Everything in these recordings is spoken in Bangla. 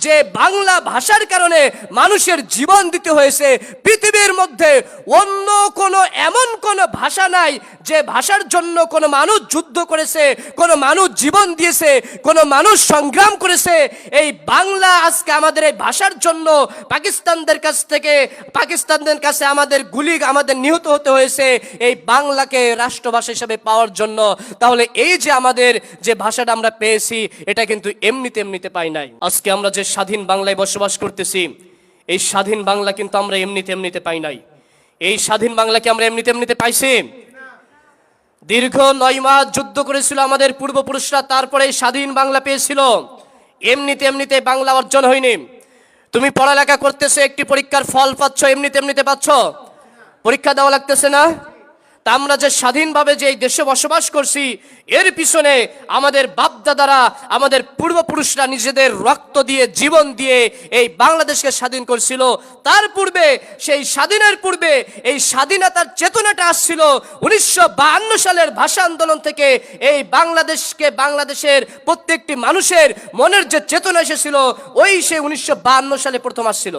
যে বাংলা ভাষার কারণে মানুষের জীবন দিতে হয়েছে। পৃথিবীর মধ্যে অন্য কোনো এমন কোনো ভাষা নাই যে ভাষার জন্য কোনো মানুষ যুদ্ধ করেছে, কোনো মানুষ জীবন দিয়েছে, কোনো মানুষ সংগ্রাম করেছে। এই বাংলা আজকে আমাদের এই ভাষার জন্য পাকিস্তানদের কাছে আমাদের আমাদের নিহত হতে হয়েছে এই বাংলাকে রাষ্ট্রভাষা হিসেবে পাওয়ার জন্য। তাহলে এই যে আমাদের যে ভাষাটা আমরা পেয়েছি, এটা কিন্তু এমনিতে পাই নাই। আজকে আমরা যে স্বাধীন বাংলায় বসবাস করতেছি, এই স্বাধীন বাংলা কিন্তু আমরা এমনিতে পাই নাই। এই স্বাধীন বাংলাকে আমরা এমনিতে পাইছি। দীর্ঘ 9 মাস যুদ্ধ করেছিল আমাদের পূর্বপুরুষরা, তারপরে এই স্বাধীন বাংলা পেয়েছিল। এমনিতে বাংলা অর্জন হয়নি। তুমি পড়ালেখা করতেছো, একটি পরীক্ষার ফল পাচ্ছ, এমনিতে পাচ্ছ? পরীক্ষা দেওয়া লাগতেছে না? তা আমরা যে স্বাধীনভাবে যে এই দেশে বসবাস করছি, এর পিছনে আমাদের বাপদাদারা, আমাদের পূর্বপুরুষরা নিজেদের রক্ত দিয়ে, জীবন দিয়ে এই বাংলাদেশকে স্বাধীন করছিল। তার পূর্বে, সেই স্বাধীনের পূর্বে এই স্বাধীনতার চেতনাটা আসছিল 1952 সালের ভাষা আন্দোলন থেকে। এই বাংলাদেশের প্রত্যেকটি মানুষের মনের যে চেতনা এসেছিল, ওই সেই 1952 সালে প্রথম আসছিল।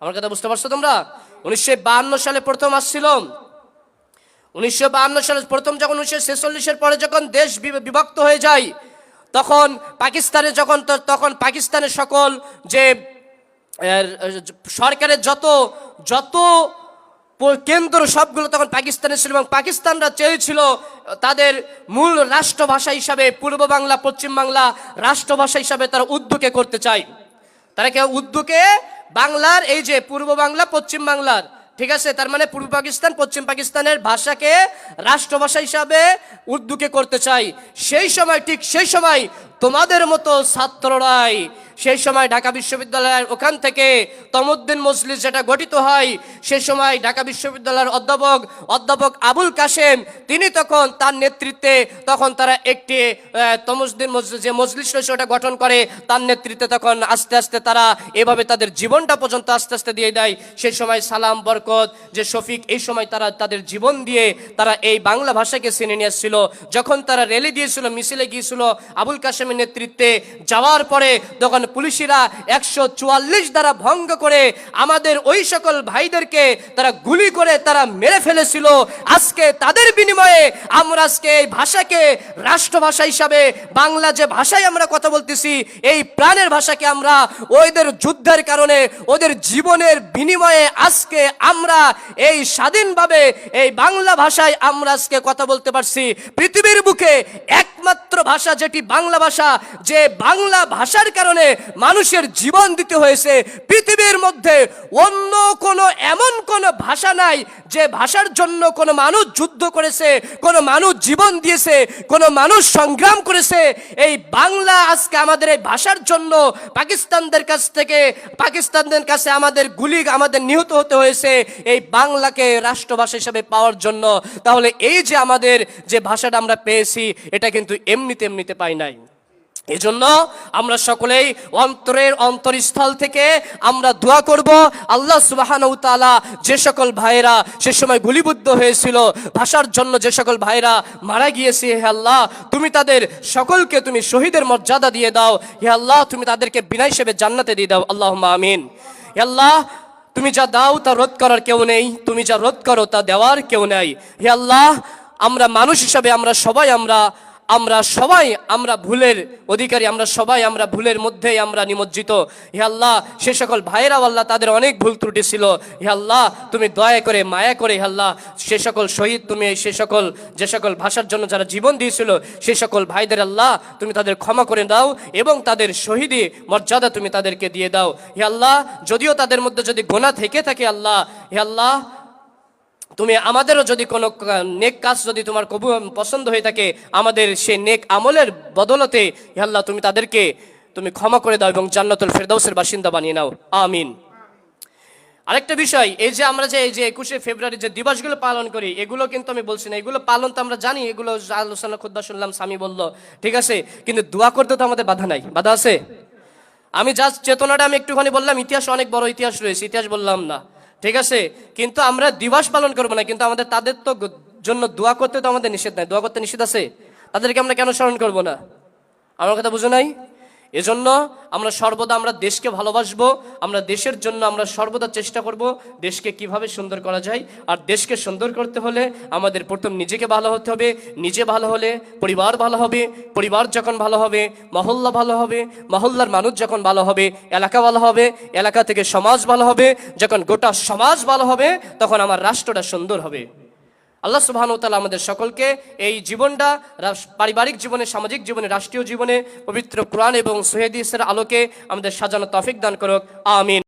আমার কথা বুঝতে পারছো তোমরা? 1952 সালে প্রথম আসছিল। 1952 সালে প্রথম, যখন 1946-এর পরে যখন দেশ বিভক্ত হয়ে যায়, তখন পাকিস্তানের সকল যে সরকারের যত কেন্দ্র, সবগুলো তখন পাকিস্তানের ছিল। এবং পাকিস্তানরা চেয়েছিল তাদের মূল রাষ্ট্রভাষা হিসাবে পূর্ব বাংলা, পশ্চিম বাংলা রাষ্ট্রভাষা হিসাবে তারা উর্দুকে করতে চায়। তারা উর্দুকে বাংলার, এই যে পূর্ব বাংলা, পশ্চিম বাংলার, ঠিক আছে, তার মানে পূর্ব পাকিস্তান, পশ্চিম পাকিস্তানের ভাষাকে রাষ্ট্রভাষা হিসাবে উর্দুকে করতে চাই। ঠিক সেই সময় তোমাদের মতো ছাত্ররাই, সেই সময় ঢাকা বিশ্ববিদ্যালয়ের ওখান থেকে তমুদ্দিন মজলিস যেটা গঠিত হয়, সেই সময় ঢাকা বিশ্ববিদ্যালয়ের অধ্যাপক আবুল কাশেম, তিনি তখন তার নেতৃত্বে তখন তারা একটি তমুদ্দিন মজলিস, যে মজলিস রয়েছে ওটা গঠন করে, তার নেতৃত্বে তখন আস্তে আস্তে তারা এভাবে তাদের জীবনটা পর্যন্ত আস্তে আস্তে দিয়ে দেয়। সেই সময় সালাম, বরকত, যে শফিক, এই সময় তারা তাদের জীবন দিয়ে তারা এই বাংলা ভাষাকে চিনে নিয়ে এসেছিল। যখন তারা র্যালি দিয়েছিল, মিছিলে গিয়েছিল আবুল কাশেমের নেতৃত্বে, যাওয়ার পরে তখন পুলিশরা 144 দ্বারা ভঙ্গ করে আমাদের ওই সকল ভাইদেরকে তারা গুলি করে তারা মেরে ফেলেছিল। আজকে তাদের বিনিময়ে আমরা আজকে এই ভাষাকে রাষ্ট্রভাষা হিসাবে, বাংলা যে ভাষায় আমরা কথা বলতেছি, এই প্রাণের ভাষাকে আমরা ওদের যুদ্ধের কারণে, ওদের জীবনের বিনিময়ে আজকে আমরা এই স্বাধীনভাবে এই বাংলা ভাষায় আমরা আজকে কথা বলতে পারছি। পৃথিবীর বুকে একমাত্র ভাষা যেটি বাংলা ভাষা, যে বাংলা ভাষার কারণে মানুষের জীবন দিতে হয়েছে। পৃথিবীর মধ্যে অন্য কোনো এমন কোনো ভাষা নাই যে ভাষার জন্য কোনো মানুষ যুদ্ধ করেছে, কোনো মানুষ জীবন দিয়েছে, কোনো মানুষ সংগ্রাম করেছে। এই বাংলা আজকে আমাদের এই ভাষার জন্য পাকিস্তানদের কাছে আমাদের নিহত হতে হয়েছে এই বাংলাকে রাষ্ট্রভাষা হিসেবে পাওয়ার জন্য। তাহলে এই যে আমাদের যে ভাষাটা আমরা পেয়েছি, এটা কিন্তু এমনিতে পাই নাই। এজন্য আমরা সকলেই অন্তরস্থল থেকে আমরা দোয়া করব, আল্লাহ সুবহানাহু ওয়া তাআলা যে সকল ভাইরা সে সময় গুলিবিদ্ধ হয়েছিল, ভাষার জন্য যে সকল ভাইরা মারা গিয়েছে, হে আল্লাহ তুমি তাদের সকলকে তুমি শহীদের মর্যাদা দিয়ে দাও। হে আল্লাহ তুমি তাদেরকে বিনা হিসেবে জান্নাতে দিয়ে দাও। আল্লাহুম্মা আমিন। হে আল্লাহ তুমি যা দাও তা রোধ করার কেউ নেই, তুমি যা রোধ করো তা দেওয়ার কেউ নেই। হে আল্লাহ আমরা মানুষ হিসাবে আমরা সবাই ভুলের অধিকারী, আমরা ভুলের মধ্যেই আমরা নিমজ্জিত। হে আল্লাহ সে সকল ভাইয়েরাও আল্লাহ তাদের অনেক ভুল ত্রুটি ছিল, হে আল্লাহ তুমি দয়া করে মায়া করে হে আল্লাহ সে সকল শহীদ, তুমি যে সকল ভাষার জন্য যারা জীবন দিয়েছিল সে সকল ভাইদের আল্লাহ তুমি তাদের ক্ষমা করে দাও এবং তাদের শহীদি মর্যাদা তুমি তাদেরকে দিয়ে দাও। হে আল্লাহ যদিও তাদের মধ্যে যদি গুনাহ থেকে থাকে আল্লাহ, হে আল্লাহ তুমি আমাদেরও যদি কোনো নেক কাজ যদি তোমার পছন্দ হয়ে থাকে, আমাদের সেই নেক আমলের বদলতে হে আল্লাহ তুমি তাদেরকে তুমি ক্ষমা করে দাও এবং জান্নাতুল ফেরদাউসের বাসিন্দা বানিয়ে নাও। আমিন। আরেকটা বিষয়, এই যে আমরা যে 21শে ফেব্রুয়ারি যে দিবসগুলো পালন করি, এগুলো কিন্তু আমি বলছি না, এগুলো পালন তো আমরা জানি, এগুলো আলোচনা খুতবা শুনলাম, স্বামী বলল, ঠিক আছে, কিন্তু দোয়া করতে তো আমাদের বাধা নাই, বাধা আছে? আমি জাস্ট চেতনাটা আমি একটুখানি বললাম, ইতিহাস অনেক বড় ইতিহাস রয়েছে, ইতিহাস বললাম না, ঠিক আছে, কিন্তু আমরা দিবস পালন করবো না, কিন্তু আমাদের তাদের তো জন্য দোয়া করতে তো আমাদের নিষেধ নাই, দোয়া করতে নিষেধ আছে, তাদেরকে আমরা কেন স্মরণ করবো না? আমার কথা বুঝো নাই? এজন্য আমরা সর্বদা আমরা দেশকে ভালোবাসবো, আমরা দেশের জন্য আমরা সর্বদা চেষ্টা করব দেশকে কিভাবে সুন্দর করা যায়। আর দেশকে সুন্দর করতে হলে আমাদের প্রথম নিজেকে ভালো হতে হবে, নিজে ভালো হলে পরিবার ভালো হবে, পরিবার যখন ভালো হবে মহল্লা ভালো হবে, মহল্লার মানুষ যখন ভালো হবে এলাকা ভালো হবে, এলাকা থেকে সমাজ ভালো হবে, যখন গোটা সমাজ ভালো হবে তখন আমার রাষ্ট্রটা সুন্দর হবে। আল্লাহ সুবহানাহু ওয়া তাআলা আমাদের সকলকে এই জীবনটা পারিবারিক জীবনে, সামাজিক জীবনে, রাষ্ট্রীয় জীবনে পবিত্র কোরআন এবং সহিহ হাদিসের আলোকে আমাদের সাজানো তৌফিক দান করুক। আমিন।